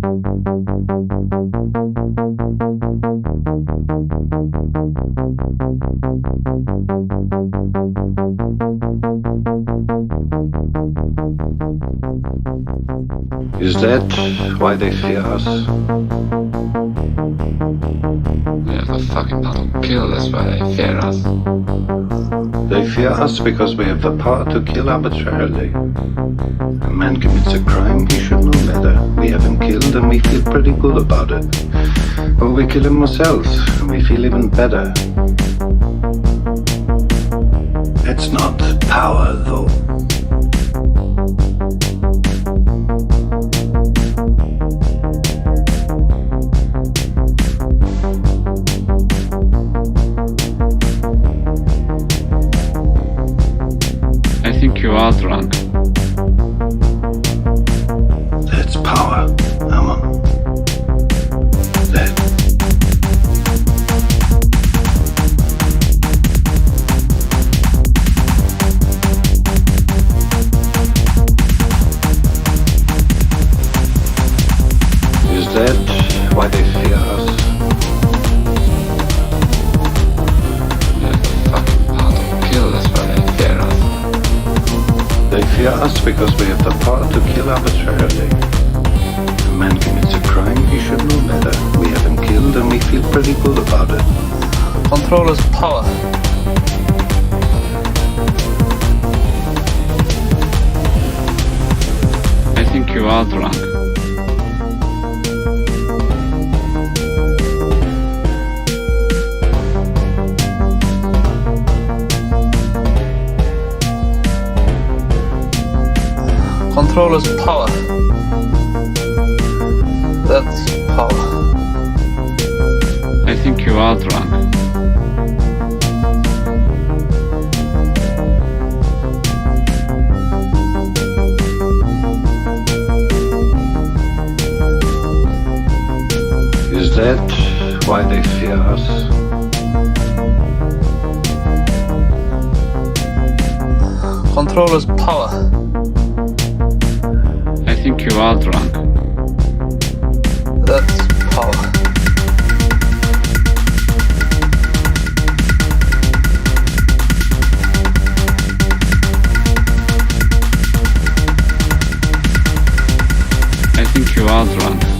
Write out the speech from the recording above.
Is that why they fear us? We have the fucking power to kill, that's why they fear us. They fear us because we have the power to kill arbitrarily. A man commits a crime, he should know better. We have him killed and we feel pretty good about it. Or we kill him ourselves and we feel even better. It's not power, though. I think you are drunk. That's power, Amon. That. Is that why they fear us? We have the fucking power to kill, that's why they fear us. They fear us because we have the power to kill arbitrarily. A man commits a crime, he should know better. We have him killed and we feel pretty good about it. Control is power. I think you are drunk. Control is power. That's power. I think you are drunk. Is that why they fear us? Control is power. I think you are drunk. That's power. I think you are drunk.